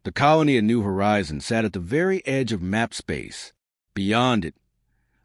The colony at New Horizons sat at the very edge of map space. Beyond it,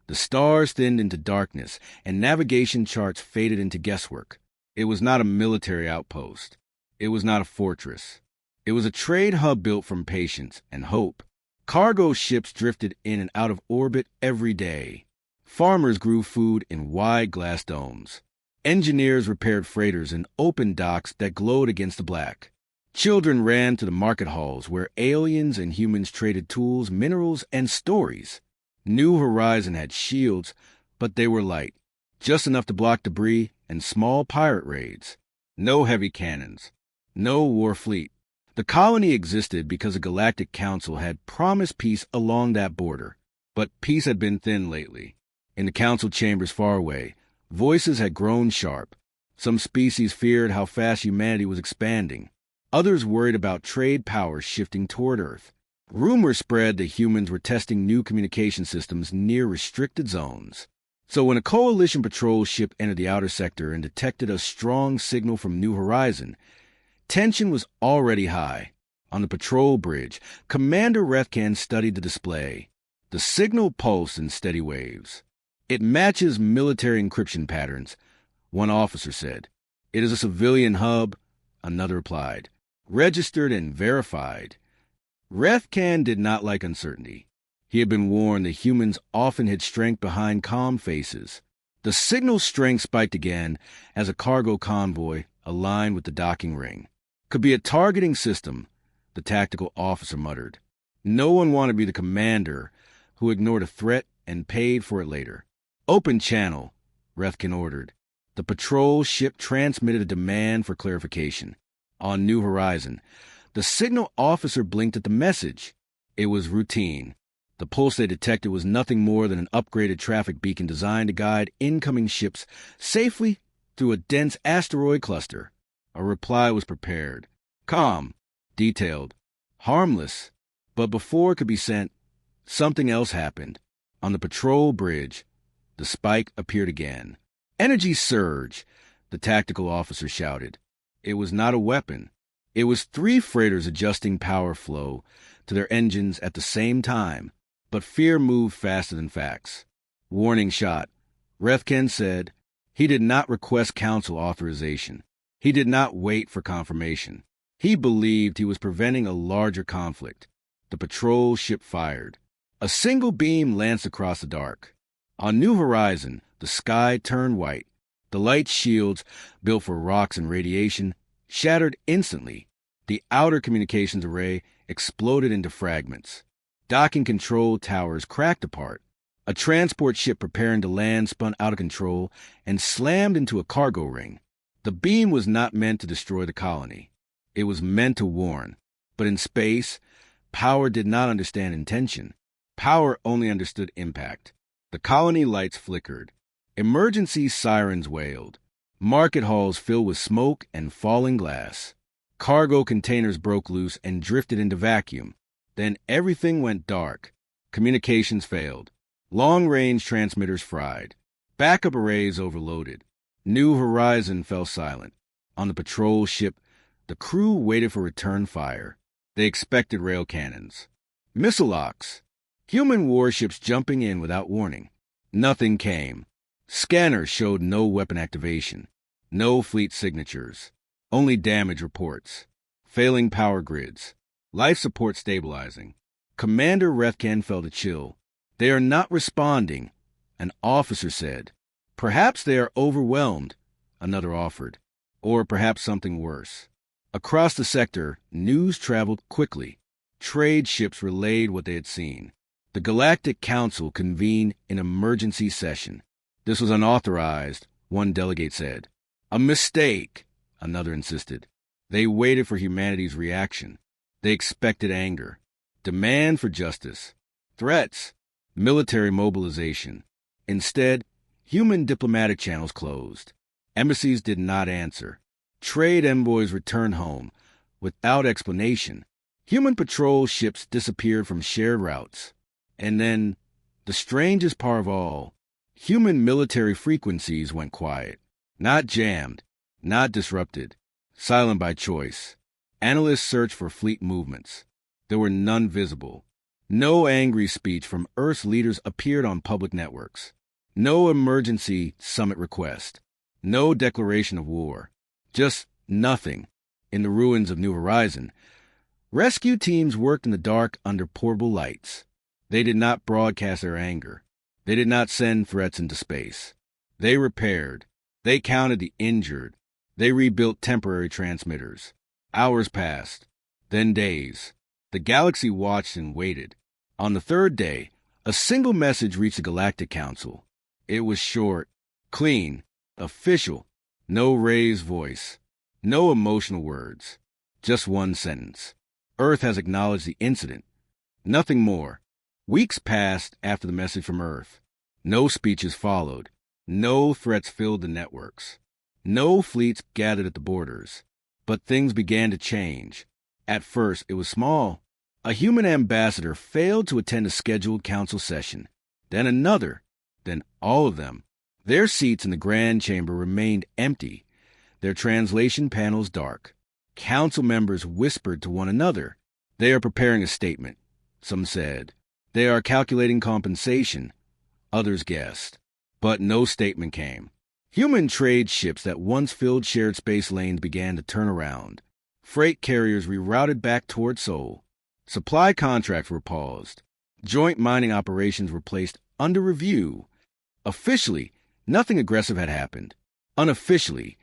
the stars thinned into darkness, and navigation charts faded into guesswork. It was not a military outpost. It was not a fortress. It was a trade hub built from patience and hope. Cargo ships drifted in and out of orbit every day. Farmers grew food in wide glass domes. Engineers repaired freighters in open docks that glowed against the black. Children ran to the market halls where aliens and humans traded tools, minerals, and stories. New Horizon had shields, but they were light, just enough to block debris and small pirate raids. No heavy cannons. No war fleet. The colony existed because the Galactic Council had promised peace along that border. But peace had been thin lately. In the council chambers far away, voices had grown sharp. Some species feared how fast humanity was expanding. Others worried about trade powers shifting toward Earth. Rumors spread that humans were testing new communication systems near restricted zones. So when a coalition patrol ship entered the outer sector and detected a strong signal from New Horizon, tension was already high. On the patrol bridge, Commander Rethkan studied the display. The signal pulsed in steady waves. "It matches military encryption patterns," one officer said. "It is a civilian hub," another replied. "Registered and verified." Rethkan did not like uncertainty. He had been warned that humans often hid strength behind calm faces. The signal strength spiked again as a cargo convoy aligned with the docking ring. "Could be a targeting system," the tactical officer muttered. No one wanted to be the commander who ignored a threat and paid for it later. "Open channel," Rethkan ordered. The patrol ship transmitted a demand for clarification. On New Horizon, the signal officer blinked at the message. It was routine. The pulse they detected was nothing more than an upgraded traffic beacon designed to guide incoming ships safely through a dense asteroid cluster. A reply was prepared. Calm, detailed, harmless. But before it could be sent, something else happened. On the patrol bridge, the spike appeared again. "Energy surge," the tactical officer shouted. It was not a weapon. It was 3 freighters adjusting power flow to their engines at the same time. But fear moved faster than facts. "Warning shot," Rethken said. He did not request council authorization. He did not wait for confirmation. He believed he was preventing a larger conflict. The patrol ship fired. A single beam lanced across the dark. On New Horizon, the sky turned white. The light shields, built for rocks and radiation, shattered instantly. The outer communications array exploded into fragments. Docking control towers cracked apart. A transport ship preparing to land spun out of control and slammed into a cargo ring. The beam was not meant to destroy the colony. It was meant to warn. But in space, power did not understand intention. Power only understood impact. The colony lights flickered. Emergency sirens wailed. Market halls filled with smoke and falling glass. Cargo containers broke loose and drifted into vacuum. Then everything went dark. Communications failed. Long-range transmitters fried. Backup arrays overloaded. New Horizon fell silent. On the patrol ship, the crew waited for return fire. They expected rail cannons. Missile locks. Human warships jumping in without warning. Nothing came. Scanners showed no weapon activation. No fleet signatures. Only damage reports. Failing power grids. Life support stabilizing. Commander Rethkan felt a chill. "They are not responding," an officer said. "Perhaps they are overwhelmed," another offered. Or perhaps something worse. Across the sector, news traveled quickly. Trade ships relayed what they had seen. The Galactic Council convened an emergency session. "This was unauthorized," one delegate said. "A mistake," another insisted. They waited for humanity's reaction. They expected anger, demand for justice, threats, military mobilization. Instead, human diplomatic channels closed. Embassies did not answer. Trade envoys returned home without explanation. Human patrol ships disappeared from shared routes. And then, the strangest part of all, human military frequencies went quiet. Not jammed, not disrupted, silent by choice. Analysts searched for fleet movements. There were none visible. No angry speech from Earth's leaders appeared on public networks. No emergency summit request. No declaration of war. Just nothing. In the ruins of New Horizon, rescue teams worked in the dark under portable lights. They did not broadcast their anger. They did not send threats into space. They repaired. They counted the injured. They rebuilt temporary transmitters. Hours passed, then days. The galaxy watched and waited. On the third day, a single message reached the Galactic Council. It was short, clean, official, no raised voice, no emotional words, just one sentence. Earth has acknowledged the incident. Nothing more. Weeks passed after the message from Earth. No speeches followed. No threats filled the networks. No fleets gathered at the borders. But things began to change. At first, it was small. A human ambassador failed to attend a scheduled council session. Then another. Then all of them. Their seats in the grand chamber remained empty, their translation panels dark. Council members whispered to one another. They are preparing a statement, some said. They are calculating compensation, others guessed. But no statement came. Human trade ships that once filled shared space lanes began to turn around. Freight carriers rerouted back toward Sol. Supply contracts were paused. Joint mining operations were placed under review. Officially, nothing aggressive had happened. Unofficially,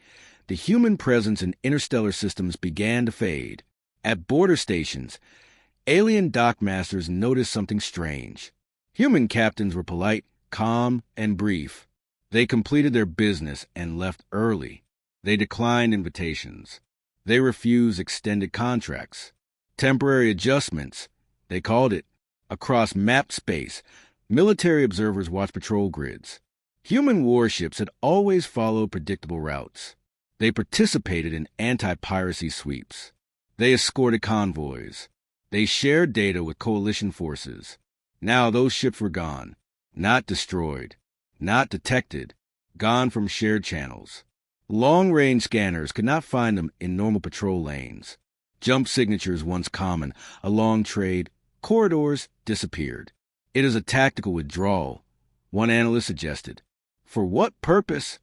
the human presence in interstellar systems began to fade. At border stations, alien dockmasters noticed something strange. Human captains were polite, calm, and brief. They completed their business and left early. They declined invitations. They refused extended contracts. Temporary adjustments, they called it. Across mapped space, military observers watched patrol grids. Human warships had always followed predictable routes. They participated in anti-piracy sweeps. They escorted convoys. They shared data with coalition forces. Now those ships were gone. Not destroyed. Not detected. Gone from shared channels. Long-range scanners could not find them in normal patrol lanes. Jump signatures once common along trade corridors disappeared. It is a tactical withdrawal, one analyst suggested. For what purpose?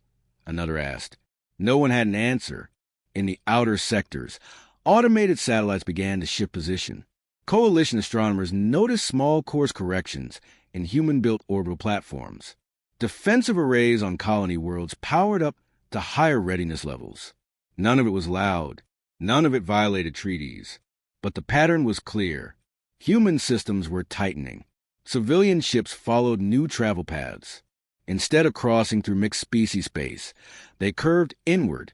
Another asked. No one had an answer. In the outer sectors, automated satellites began to shift position. Coalition astronomers noticed small course corrections in human-built orbital platforms. Defensive arrays on colony worlds powered up to higher readiness levels. None of it was loud. None of it violated treaties. But the pattern was clear. Human systems were tightening. Civilian ships followed new travel paths. Instead of crossing through mixed species space, they curved inward,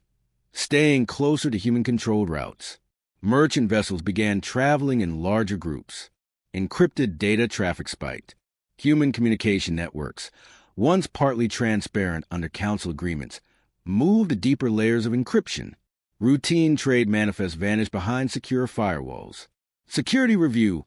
staying closer to human-controlled routes. Merchant vessels began traveling in larger groups. Encrypted data traffic spiked. Human communication networks, once partly transparent under council agreements, moved to deeper layers of encryption. Routine trade manifests vanished behind secure firewalls. Security review,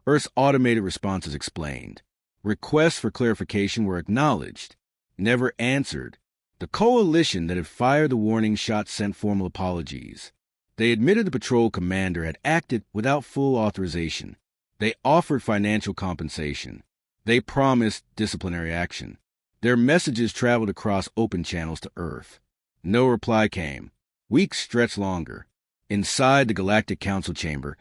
Earth's automated responses explained. Requests for clarification were acknowledged, never answered. The coalition that had fired the warning shot sent formal apologies. They admitted the patrol commander had acted without full authorization. They offered financial compensation. They promised disciplinary action. Their messages traveled across open channels to Earth. No reply came. Weeks stretched longer. Inside the Galactic Council chamber,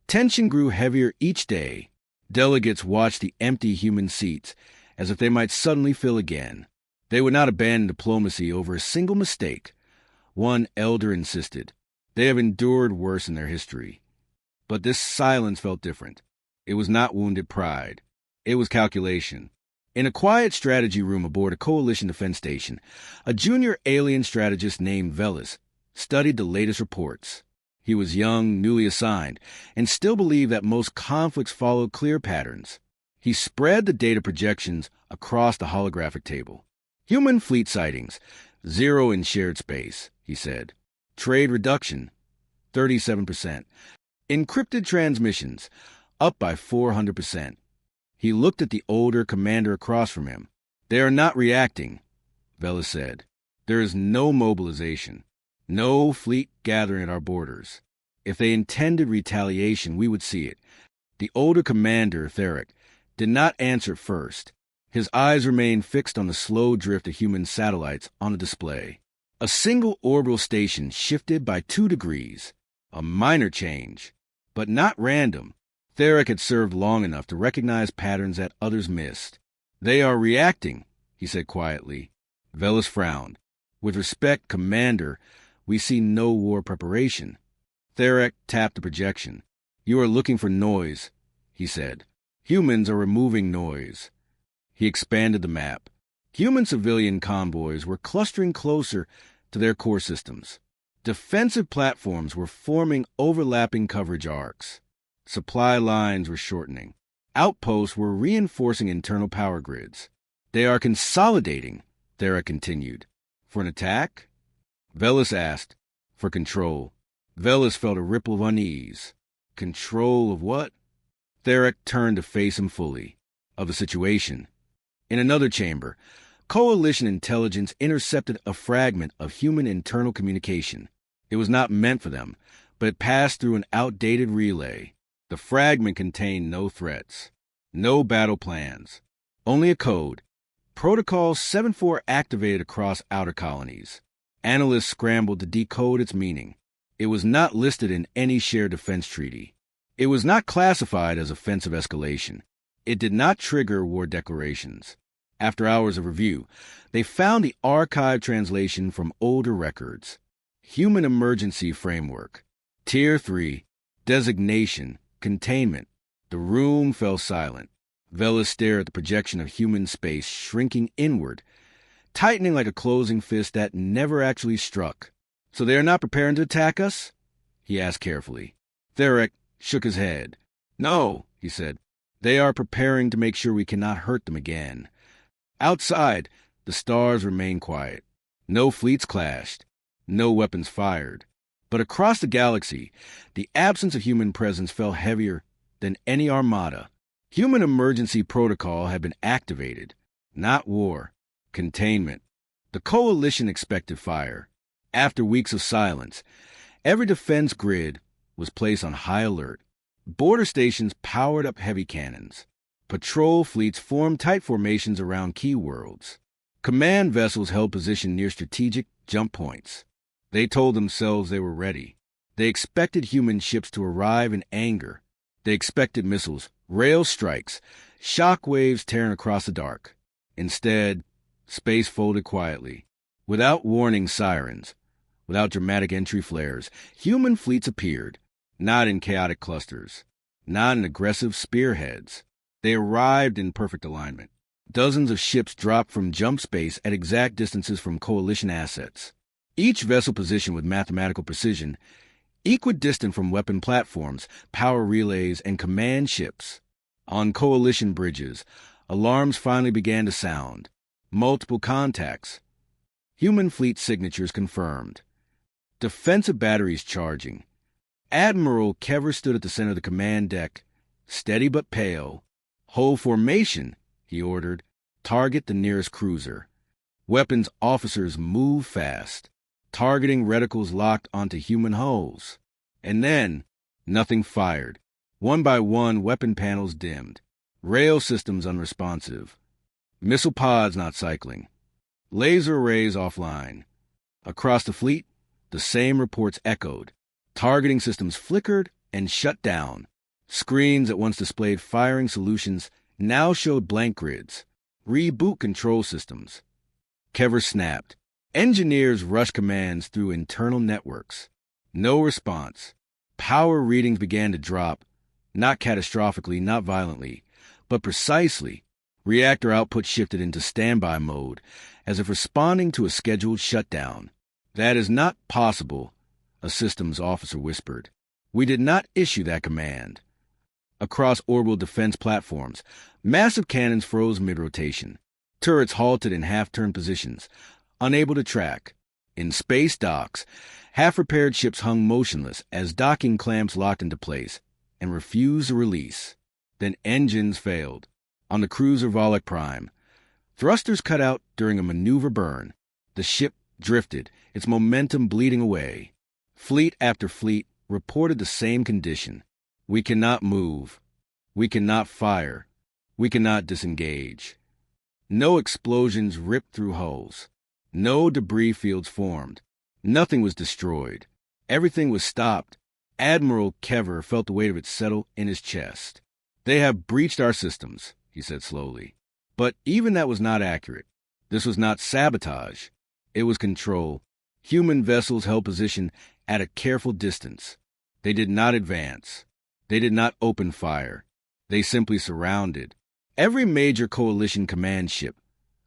tension grew heavier each day. Delegates watched the empty human seats as if they might suddenly fill again. They would not abandon diplomacy over a single mistake. One elder insisted. They have endured worse in their history. But this silence felt different. It was not wounded pride. It was calculation. In a quiet strategy room aboard a coalition defense station, a junior alien strategist named Velis studied the latest reports. He was young, newly assigned, and still believed that most conflicts followed clear patterns. He spread the data projections across the holographic table. Human fleet sightings, 0 in shared space, he said. Trade reduction, 37%. Encrypted transmissions, up by 400%. He looked at the older commander across from him. They are not reacting, Velis said. There is no mobilization. No fleet gathering at our borders. If they intended retaliation, we would see it. The older commander, Theric, did not answer first. His eyes remained fixed on the slow drift of human satellites on the display. A single orbital station shifted by 2 degrees. A minor change, but not random. Theric had served long enough to recognize patterns that others missed. "They are reacting," he said quietly. Velis frowned. "With respect, Commander, we see no war preparation." Theric tapped the projection. "You are looking for noise," he said. "Humans are removing noise." He expanded the map. Human civilian convoys were clustering closer to their core systems. Defensive platforms were forming overlapping coverage arcs. Supply lines were shortening. Outposts were reinforcing internal power grids. "They are consolidating," Thera continued. "For an attack?" Velis asked. "For control." Velis felt a ripple of unease. Control of what? Theric turned to face him fully. Of the situation. In another chamber, Coalition intelligence intercepted a fragment of human internal communication. It was not meant for them, but it passed through an outdated relay. The fragment contained no threats, no battle plans, only a code. Protocol 7-4 activated across outer colonies. Analysts scrambled to decode its meaning. It was not listed in any shared defense treaty. It was not classified as offensive escalation. It did not trigger war declarations. After hours of review, they found the archived translation from older records. Human Emergency Framework. Tier 3. Designation. Containment. The room fell silent. Velis stared at the projection of human space shrinking inward, tightening like a closing fist that never actually struck. "So they are not preparing to attack us?" he asked carefully. Theric shook his head. "No," he said. "They are preparing to make sure we cannot hurt them again." Outside, the stars remained quiet. No fleets clashed. No weapons fired. But across the galaxy, the absence of human presence felt heavier than any armada. Human emergency protocol had been activated. Not war. Containment. The Coalition expected fire. After weeks of silence, every defense grid was placed on high alert. Border stations powered up heavy cannons. Patrol fleets formed tight formations around key worlds. Command vessels held position near strategic jump points. They told themselves they were ready. They expected human ships to arrive in anger. They expected missiles, rail strikes, shock waves tearing across the dark. Instead, space folded quietly. Without warning sirens, without dramatic entry flares, human fleets appeared, not in chaotic clusters, not in aggressive spearheads. They arrived in perfect alignment. Dozens of ships dropped from jump space at exact distances from Coalition assets. Each vessel positioned with mathematical precision, equidistant from weapon platforms, power relays, and command ships. On Coalition bridges, alarms finally began to sound. Multiple contacts. Human fleet signatures confirmed. Defensive batteries charging. Admiral Kever stood at the center of the command deck, steady but pale. "Hold formation," he ordered. "Target the nearest cruiser." Weapons officers moved fast, targeting reticles locked onto human hulls. And then, nothing fired. One by one, weapon panels dimmed. Rail systems unresponsive. Missile pods not cycling. Laser arrays offline. Across the fleet, the same reports echoed. Targeting systems flickered and shut down. Screens that once displayed firing solutions now showed blank grids. Reboot control systems. Kever snapped. Engineers rushed commands through internal networks. No response. Power readings began to drop, not catastrophically, not violently, but precisely. Reactor output shifted into standby mode, as if responding to a scheduled shutdown. "That is not possible," a systems officer whispered. "We did not issue that command." Across orbital defense platforms, massive cannons froze mid-rotation. Turrets halted in half-turn positions, unable to track. In space docks, half-repaired ships hung motionless as docking clamps locked into place and refused to release. Then engines failed. On the cruiser Volok Prime, thrusters cut out during a maneuver burn. The ship drifted, its momentum bleeding away. Fleet after fleet reported the same condition. "We cannot move." We cannot fire. We cannot disengage. No explosions ripped through hulls. No debris fields formed. Nothing was destroyed. Everything was stopped. Admiral Kever felt the weight of it settle in his chest. They have breached our systems, he said slowly. But even that was not accurate. This was not sabotage. It was control. Human vessels held position at a careful distance. They did not advance. They did not open fire. They simply surrounded. Every major coalition command ship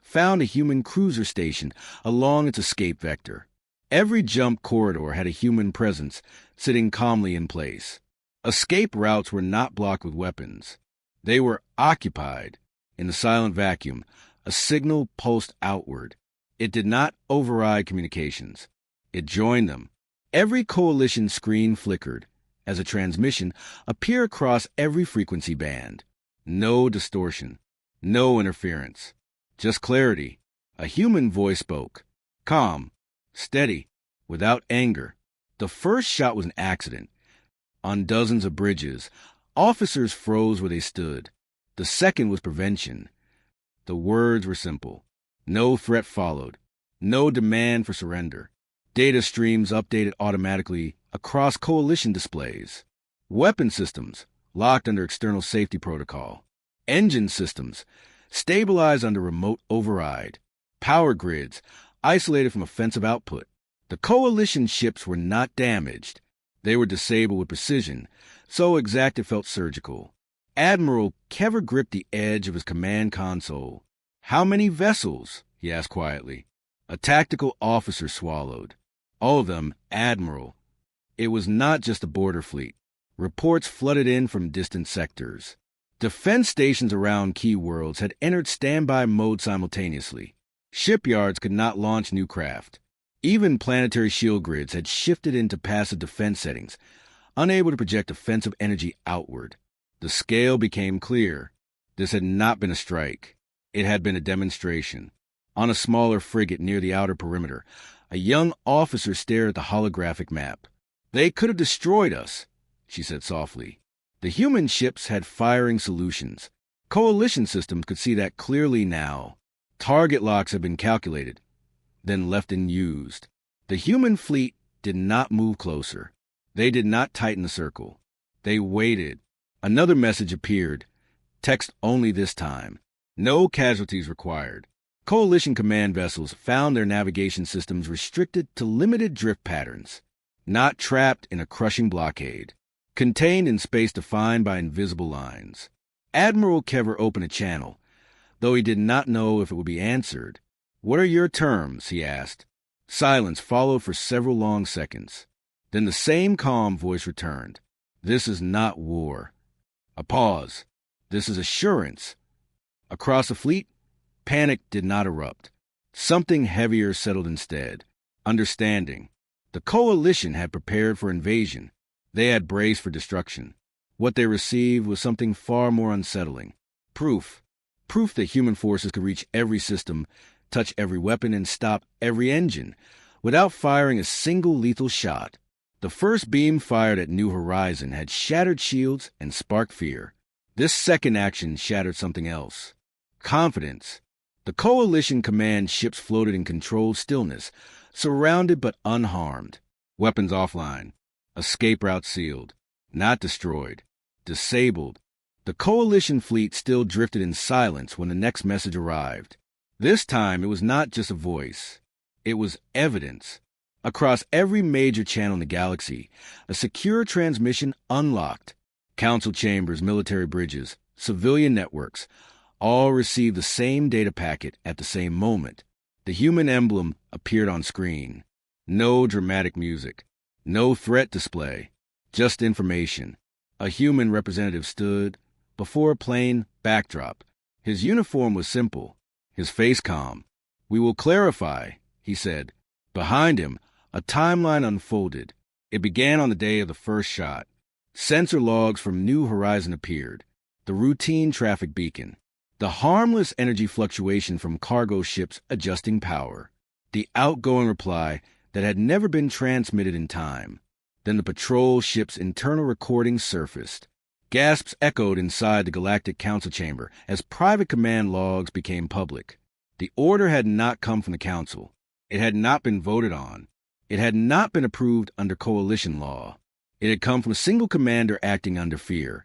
found a human cruiser station along its escape vector. Every jump corridor had a human presence sitting calmly in place. Escape routes were not blocked with weapons. They were occupied. In the silent vacuum, a signal pulsed outward. It did not override communications. It joined them. Every coalition screen flickered as a transmission appeared across every frequency band. No distortion. No interference. Just clarity. A human voice spoke. Calm. Steady. Without anger. The first shot was an accident. On dozens of bridges, officers froze where they stood. The second was prevention. The words were simple. No threat followed. No demand for surrender. Data streams updated automatically across coalition displays. Weapon systems locked under external safety protocol. Engine systems stabilized under remote override. Power grids isolated from offensive output. The coalition ships were not damaged. They were disabled with precision, so exact it felt surgical. Admiral Kever gripped the edge of his command console. How many vessels? He asked quietly. A tactical officer swallowed. All of them, Admiral. It was not just a border fleet. Reports flooded in from distant sectors. Defense stations around key worlds had entered standby mode simultaneously. Shipyards could not launch new craft. Even planetary shield grids had shifted into passive defense settings, unable to project offensive energy outward. The scale became clear. This had not been a strike. It had been a demonstration. On a smaller frigate near the outer perimeter, a young officer stared at the holographic map. They could have destroyed us, she said softly. The human ships had firing solutions. Coalition systems could see that clearly now. Target locks had been calculated, then left unused. The human fleet did not move closer. They did not tighten the circle. They waited. Another message appeared. Text only this time. No casualties required. Coalition command vessels found their navigation systems restricted to limited drift patterns, not trapped in a crushing blockade, contained in space defined by invisible lines. Admiral Kever opened a channel, though he did not know if it would be answered. What are your terms? He asked. Silence followed for several long seconds. Then the same calm voice returned. This is not war. A pause. This is assurance. Across the fleet, panic did not erupt. Something heavier settled instead. Understanding. The coalition had prepared for invasion. They had braced for destruction. What they received was something far more unsettling. Proof. Proof that human forces could reach every system, touch every weapon, and stop every engine without firing a single lethal shot. The first beam fired at New Horizon had shattered shields and sparked fear. This second action shattered something else. Confidence. The coalition command ships floated in controlled stillness, surrounded but unharmed. Weapons offline. Escape route sealed. Not destroyed. Disabled. The coalition fleet still drifted in silence when the next message arrived. This time it was not just a voice. It was evidence. Across every major channel in the galaxy, a secure transmission unlocked. Council chambers, military bridges, civilian networks, all received the same data packet at the same moment. The human emblem appeared on screen. No dramatic music. No threat display. Just information. A human representative stood before a plain backdrop. His uniform was simple. His face calm. We will clarify, he said. Behind him, a timeline unfolded. It began on the day of the first shot. Sensor logs from New Horizon appeared. The routine traffic beacon. The harmless energy fluctuation from cargo ships adjusting power. The outgoing reply that had never been transmitted in time. Then the patrol ship's internal recording surfaced. Gasps echoed inside the Galactic Council chamber as private command logs became public. The order had not come from the Council. It had not been voted on. It had not been approved under coalition law. It had come from a single commander acting under fear,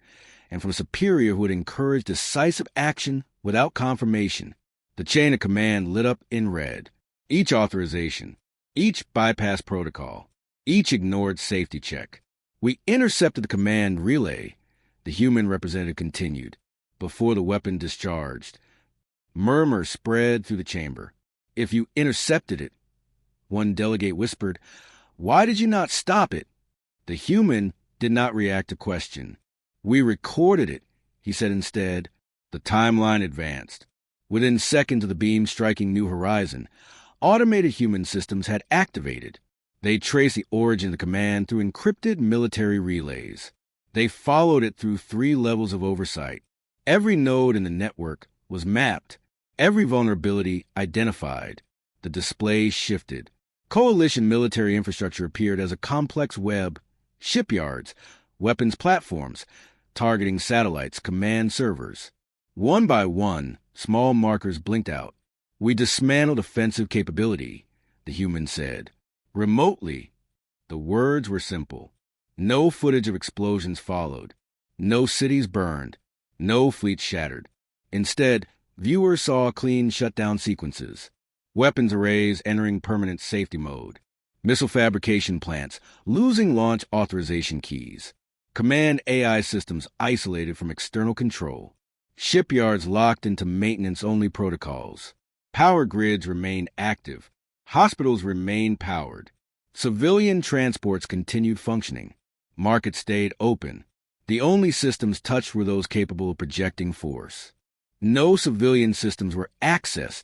and from a superior who had encouraged decisive action without confirmation. The chain of command lit up in red. Each authorization, each bypass protocol, each ignored safety check. We intercepted the command relay, the human representative continued, before the weapon discharged. Murmurs spread through the chamber. If you intercepted it, one delegate whispered, why did you not stop it? The human did not react to question. We recorded it, he said instead. The timeline advanced. Within seconds of the beam striking New Horizon, automated human systems had activated. They traced the origin of the command through encrypted military relays. They followed it through 3 levels of oversight. Every node in the network was mapped, every vulnerability identified. The display shifted. Coalition military infrastructure appeared as a complex web, shipyards, weapons platforms, targeting satellites, command servers. One by one, small markers blinked out. We dismantled offensive capability, the human said. Remotely. The words were simple. No footage of explosions followed. No cities burned. No fleets shattered. Instead, viewers saw clean shutdown sequences. Weapons arrays entering permanent safety mode. Missile fabrication plants losing launch authorization keys. Command AI systems isolated from external control. Shipyards locked into maintenance-only protocols. Power grids remained active. Hospitals remained powered. Civilian transports continued functioning. Markets stayed open. The only systems touched were those capable of projecting force. No civilian systems were accessed,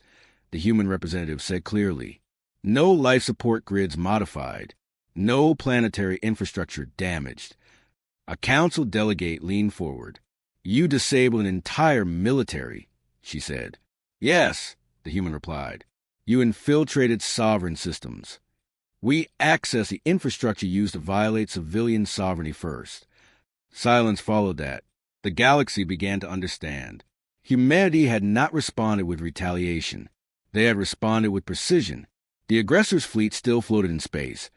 the human representative said clearly. No life support grids modified. No planetary infrastructure damaged. A council delegate leaned forward. You disabled an entire military, she said. Yes, the human replied. You infiltrated sovereign systems. We accessed the infrastructure used to violate civilian sovereignty first. Silence followed that. The galaxy began to understand. Humanity had not responded with retaliation. They had responded with precision. The aggressor's fleet still floated in space,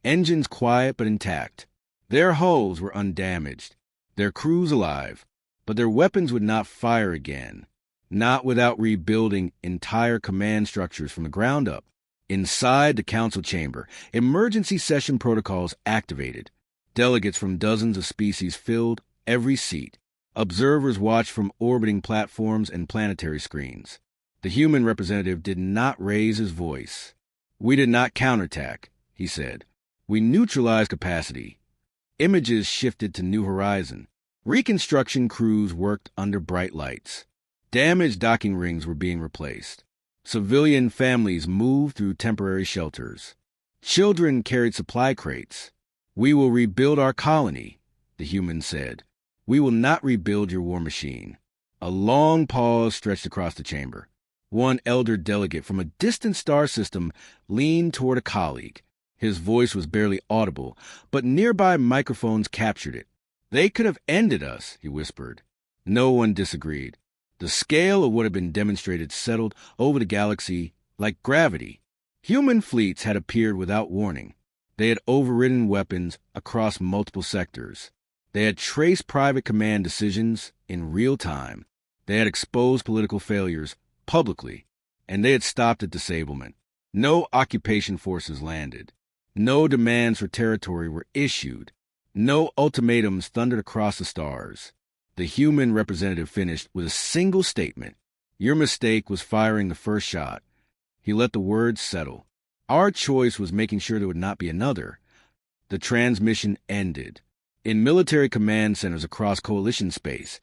engines quiet but intact. Their hulls were undamaged, their crews alive, but their weapons would not fire again, not without rebuilding entire command structures from the ground up. Inside the council chamber, emergency session protocols activated. Delegates from dozens of species filled every seat. Observers watched from orbiting platforms and planetary screens. The human representative did not raise his voice. We did not counterattack, he said. We neutralized capacity. Images shifted to New Horizon. Reconstruction crews worked under bright lights. Damaged docking rings were being replaced. Civilian families moved through temporary shelters. Children carried supply crates. We will rebuild our colony, the human said. We will not rebuild your war machine. A long pause stretched across the chamber. One elder delegate from a distant star system leaned toward a colleague. His voice was barely audible, but nearby microphones captured it. They could have ended us, he whispered. No one disagreed. The scale of what had been demonstrated settled over the galaxy like gravity. Human fleets had appeared without warning. They had overridden weapons across multiple sectors. They had traced private command decisions in real time. They had exposed political failures publicly, and they had stopped at disablement. No occupation forces landed. No demands for territory were issued. No ultimatums thundered across the stars. The human representative finished with a single statement. Your mistake was firing the first shot. He let the words settle. Our choice was making sure there would not be another. The transmission ended. In military command centers across coalition space,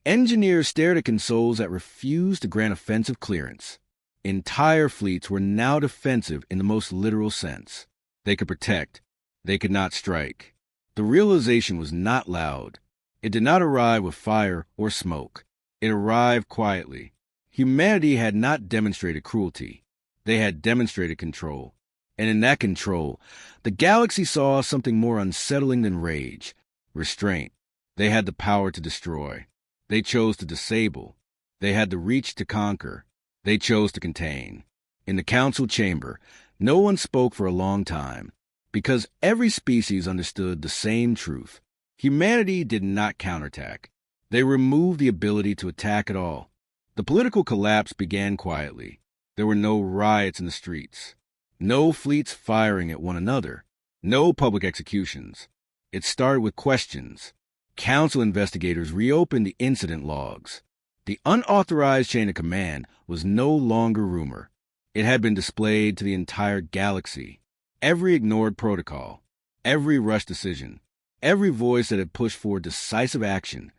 engineers stared at consoles that refused to grant offensive clearance. Entire fleets were now defensive in the most literal sense. They could protect. They could not strike. The realization was not loud. It did not arrive with fire or smoke. It arrived quietly. Humanity had not demonstrated cruelty. They had demonstrated control. And in that control, the galaxy saw something more unsettling than rage. Restraint. They had the power to destroy. They chose to disable. They had the reach to conquer. They chose to contain. In the council chamber, no one spoke for a long time, because every species understood the same truth. Humanity did not counterattack. They removed the ability to attack at all. The political collapse began quietly. There were no riots in the streets, no fleets firing at one another, no public executions. It started with questions. Council investigators reopened the incident logs. The unauthorized chain of command was no longer rumor. It had been displayed to the entire galaxy. Every ignored protocol, every rushed decision, every voice that had pushed for decisive action.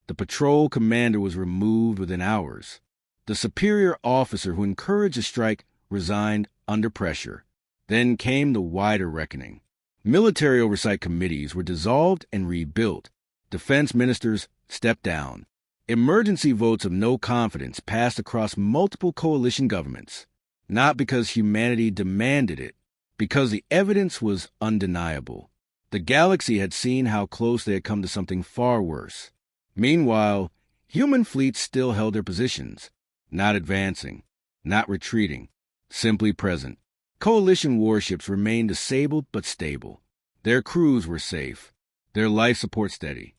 The patrol commander was removed within hours. The superior officer who encouraged a strike resigned under pressure. Then came the wider reckoning. Military oversight committees were dissolved and rebuilt. Defense ministers stepped down. Emergency votes of no confidence passed across multiple coalition governments, not because humanity demanded it, because the evidence was undeniable. The galaxy had seen how close they had come to something far worse. Meanwhile, human fleets still held their positions, not advancing, not retreating, simply present. Coalition warships remained disabled but stable. Their crews were safe, their life support steady.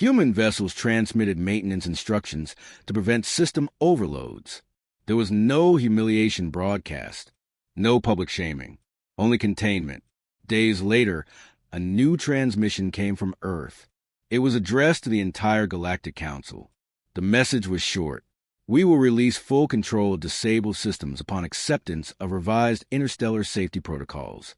Human vessels transmitted maintenance instructions to prevent system overloads. There was no humiliation broadcast, no public shaming, only containment. Days later, a new transmission came from Earth. It was addressed to the entire Galactic Council. The message was short. We will release full control of disabled systems upon acceptance of revised interstellar safety protocols.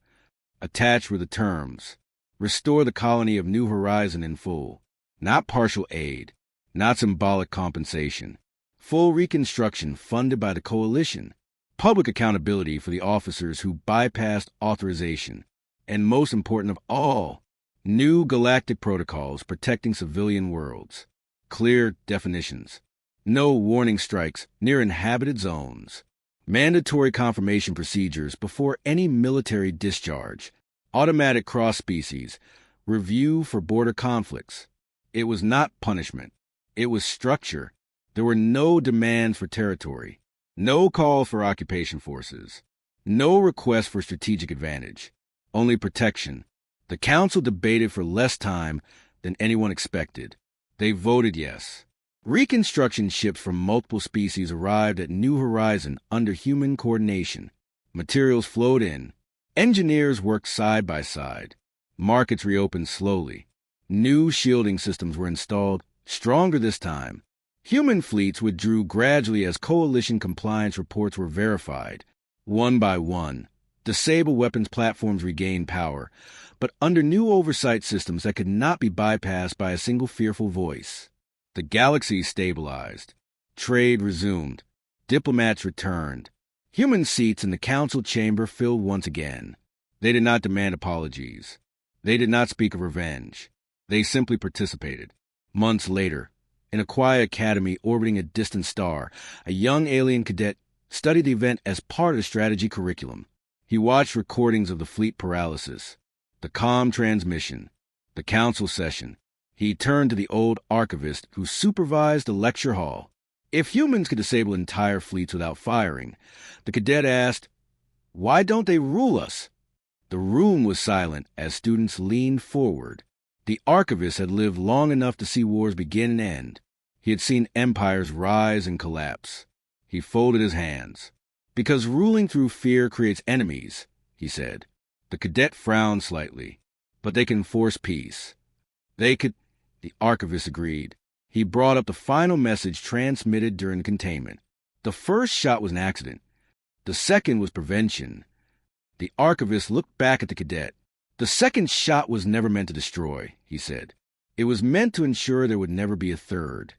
Attached were the terms: restore the colony of New Horizon in full. Not partial aid, not symbolic compensation. Full reconstruction funded by the coalition. Public accountability for the officers who bypassed authorization. And most important of all, new galactic protocols protecting civilian worlds. Clear definitions. No warning strikes near inhabited zones. Mandatory confirmation procedures before any military discharge. Automatic cross-species. Review for border conflicts. It was not punishment. It was structure. There were no demands for territory, no call for occupation forces, no request for strategic advantage, only protection. The council debated for less time than anyone expected. They voted yes. Reconstruction ships from multiple species arrived at New Horizon under human coordination. Materials flowed in. Engineers worked side by side. Markets reopened slowly. New shielding systems were installed, stronger this time. Human fleets withdrew gradually as coalition compliance reports were verified. One by one, disabled weapons platforms regained power, but under new oversight systems that could not be bypassed by a single fearful voice. The galaxy stabilized. Trade resumed. Diplomats returned. Human seats in the council chamber filled once again. They did not demand apologies. They did not speak of revenge. They simply participated. Months later, in a quiet academy orbiting a distant star, a young alien cadet studied the event as part of the strategy curriculum. He watched recordings of the fleet paralysis, the comm transmission, the council session. He turned to the old archivist who supervised the lecture hall. If humans could disable entire fleets without firing, the cadet asked, "Why don't they rule us?" The room was silent as students leaned forward. The archivist had lived long enough to see wars begin and end. He had seen empires rise and collapse. He folded his hands. "Because ruling through fear creates enemies," he said. The cadet frowned slightly. "But they can force peace." "They could," the archivist agreed. He brought up the final message transmitted during containment. The first shot was an accident. The second was prevention. The archivist looked back at the cadet. "The second shot was never meant to destroy," he said. "It was meant to ensure there would never be a third."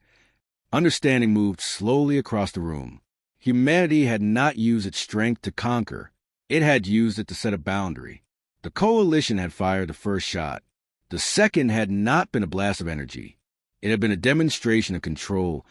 Understanding moved slowly across the room. Humanity had not used its strength to conquer. It had used it to set a boundary. The coalition had fired the first shot. The second had not been a blast of energy. It had been a demonstration of control,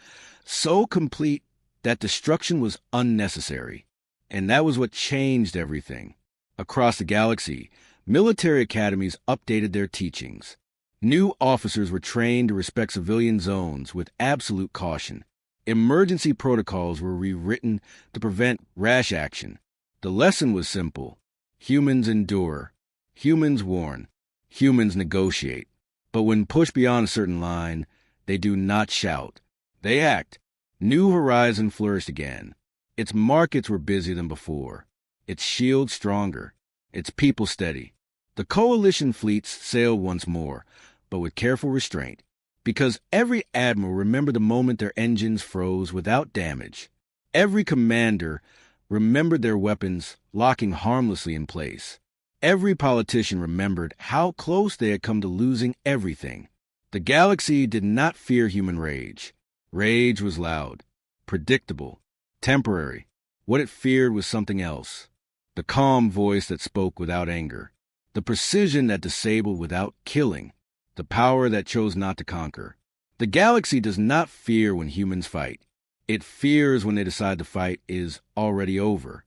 so complete that destruction was unnecessary. And that was what changed everything. Across the galaxy, military academies updated their teachings. New officers were trained to respect civilian zones with absolute caution. Emergency protocols were rewritten to prevent rash action. The lesson was simple. Humans endure. Humans warn. Humans negotiate. But when pushed beyond a certain line, they do not shout. They act. New Horizon flourished again. Its markets were busier than before. Its shields stronger. Its people steady. The coalition fleets sailed once more, but with careful restraint, because every admiral remembered the moment their engines froze without damage. Every commander remembered their weapons locking harmlessly in place. Every politician remembered how close they had come to losing everything. The galaxy did not fear human rage. Rage was loud, predictable, temporary. What it feared was something else. The calm voice that spoke without anger. The precision that disabled without killing. The power that chose not to conquer. The galaxy does not fear when humans fight. It fears when they decide the fight is already over.